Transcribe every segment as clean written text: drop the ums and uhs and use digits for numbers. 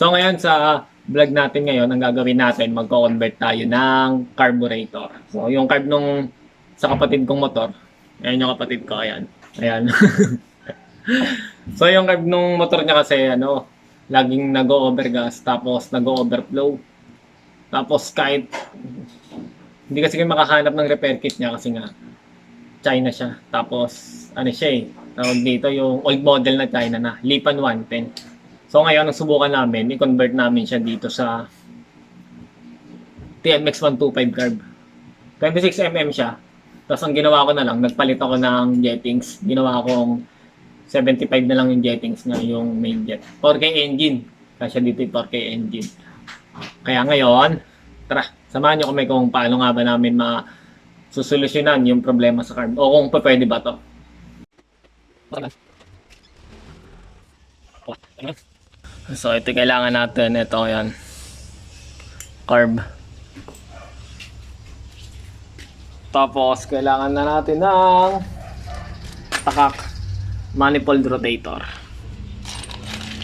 So ngayon sa vlog natin ngayon, ang gagawin natin, magko-convert tayo ng carburetor. So yung carb nung sa kapatid kong motor, ayan yung kapatid ko, ayan. Ayan. So yung carb nung motor niya kasi laging nag-o-overgas tapos nag-o-overflow. Tapos kahit hindi kasi kayo makahanap ng repair kit niya kasi nga China siya. Tapos ano siya tawag dito yung old model na China na, Lipan 110. So ngayon, ang subukan namin, i-convert namin siya dito sa TMX 125 carb. 26mm siya. Tapos ang ginawa ko na lang, nagpalit ako ng jettings. Ginawa kong 75 na lang yung jettings niya, yung main jet. 4K engine. Kasi dito yung 4K engine. Kaya ngayon, tara, samahan nyo kami kung paano nga ba namin masusolusyonan yung problema sa carb. O kung pwede ba to. So ito kailangan natin, ito yan, carb. Tapos kailangan na natin ng takak manifold rotator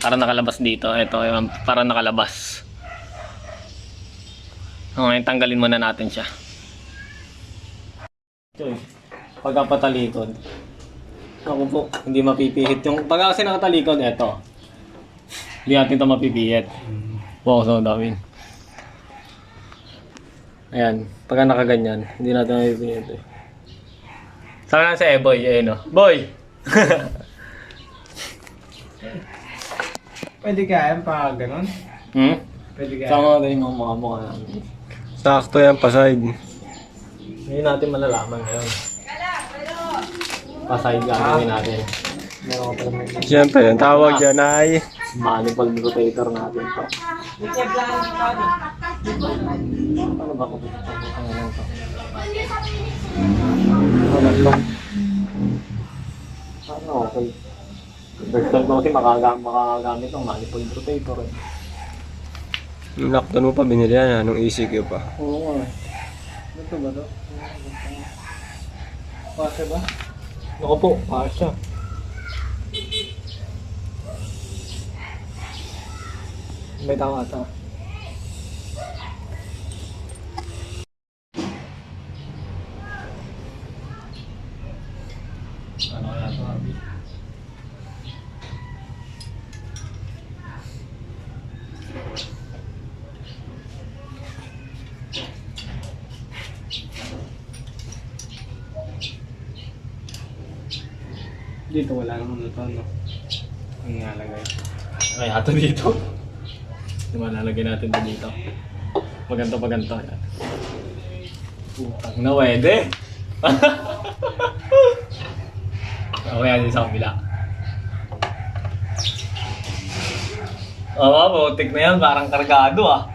para nakalabas dito. Ito yung para nakalabas. Okay, tanggalin muna natin siya. Ito pagkapatalikod, ako po hindi mapipihit yung pag kasi nakatalikod. Ito hindi natin ito mapipihit. Wow, so dami. Ayan, pagka nakaganyan, hindi natin mapipihit. Sama na si Eboy, Boy! Pwede kaya pa ganun? Pwede kaya. Sama natin yung mga mukha namin. Sakto yan, paside. Hindi natin malalaman ngayon. Paside gagawin natin. Meron ka pala may Siyempre, yung tawag dyan ay manifold rotator natin to. Ano ba kung ano lang to? Ano okay. First time ko kasi makagamit ng manifold rotator eh. yung lockdown mo pa binili yan, nung ECQ pa. Oo nga. Ito ba to? Pasa ba? Ako po, pasa. May tama ata. Ano kaya ito, Abi? Dito wala naman ito, no? Ang nalagay. Ay, ato dito. Lalagay natin ito dito. Paganto. Yan. Putang na, pwede. Okay, yan sa kabila. Oo, butik na yan. Parang kargado ah.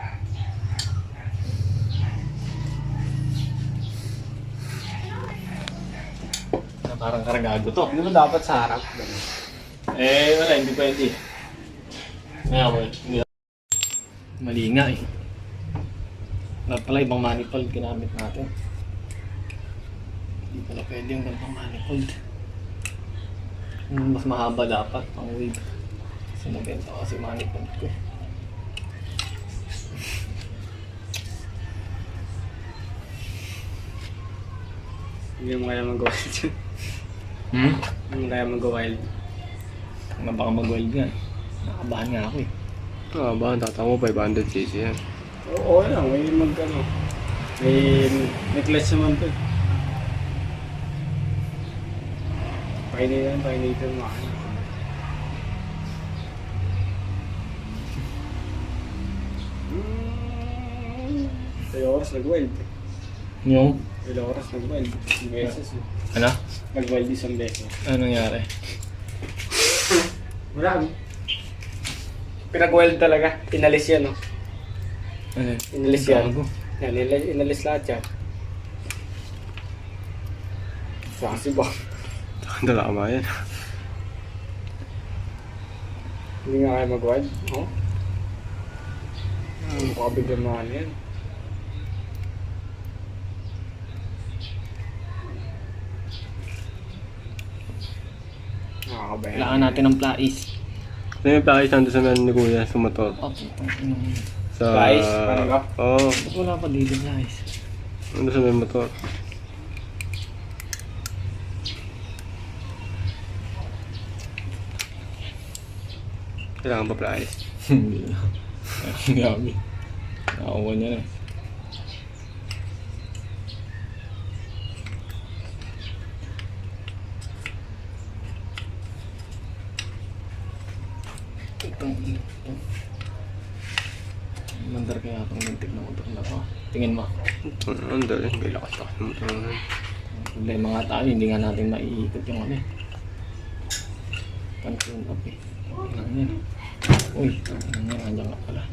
Parang kargado to. Hindi mo dapat sa harap. Wala, hindi pwede. Hindi. Mali nga eh. Dapat pala ibang manifold ginamit natin. Hindi pala pwede yung ganitong manifold. Mas mahaba dapat pang wave. Kasi nabenta kasi manifold ko. Hindi mo kaya mag-wild dyan. Hindi mo kaya mag-wild. Ano baka mag-wild nga eh. Nakabahan nga ako eh. Ba, tatama mo 500cc yan. Oo, yan. May mag-ano. May clutch naman to. Pakinitan mo. Ilang oras nag-wild. Yung? Ilang oras nag-wild. Isang beses eh. Ano? Nag-wild isang beses. Ano nangyari? Wala. Pinag-wild talaga. Inalis yan, no? Ano? Inalis yan. Gago. Yan, inalis lahat yan. Kasi ba? Dalama yan. Hindi nga kaya mag-wild. Oh? Mukha biglang mahal yan. Nakakabayan. Kailangan natin ng plais. Ano yung pakis nandun sa meron ni Kuya sa motor? Sa... Guys, paano ba? Oo, Wala pa dito guys. nandun sa may motor. Kailangan pa pakis. Hindi na. Ang gabi. Nakakuha niya na. Itong ito. Mandar kaya itong lintik na motor na to. Tingin mo. Ang dali, may lakas-lakas ng motor. Problema nga tayo, hindi nga natin maiikot yung ano eh. Pan-tune up eh. Ano yan? Uy, ano yan? Andiyan ka pala.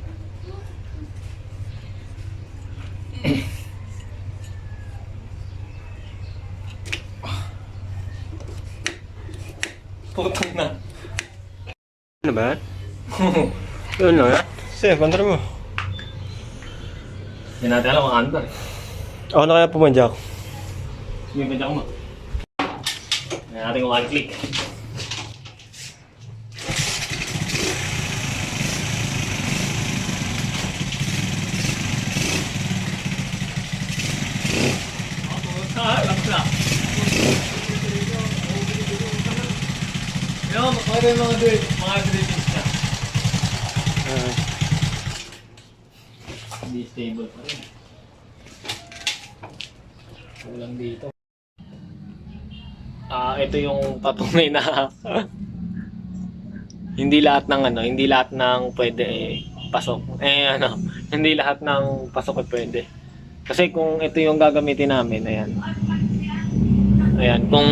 Putang na. Ano ba yan? Yun lang yan. Sige, kontra mo. Hindi natin alam ang andar eh. Ako na kaya pumadyak. Sige, medyo ako mo. Ayan natin one click. Yo, makakita yung mga drippings niya. Hindi stable pa rin. Kulang dito. Ito yung patunay na hindi lahat ng pwede pasok. Hindi lahat ng pasok pwede. Kasi kung ito yung gagamitin namin, ayan. Ayan, kung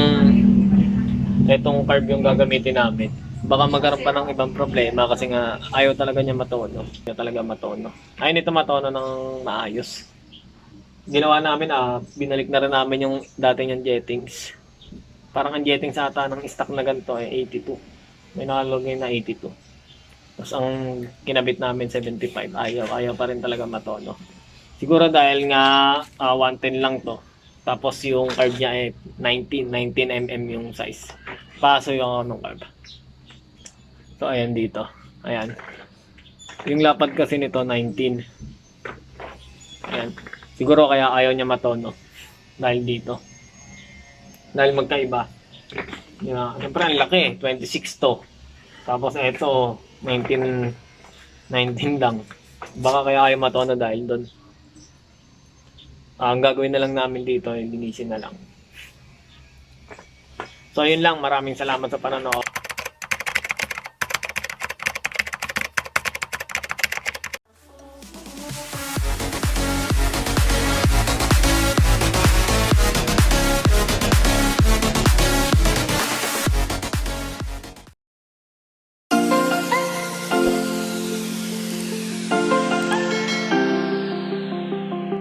itong carb yung gagamitin namin, baka magkaroon pa ng ibang problema kasi nga ayaw talaga niya matono. Ayaw talaga matono. Ayaw nito matono ng maayos. Ginawa namin, binalik na rin namin yung dati niyang jettings. Parang ang jettings ata ng stock na ganito ay 82. May nakalagay na 82. Tapos ang kinabit namin 75. Ayaw pa rin talaga matono. Siguro dahil nga 110 lang to. Tapos yung carb niya ay 19 mm yung size. Paso yung anong carb. So ayan dito. Ayan. Yung lapad kasi nito 19. Ayan. Siguro kaya ayaw niya matono. Dahil dito. Dahil magkaiba. Siyempre ang laki. 26 to. Tapos ito 19 lang. Baka kaya ayaw matono dahil doon. Ang gagawin na lang namin dito, linisin na lang. So yun lang, maraming salamat sa panonood.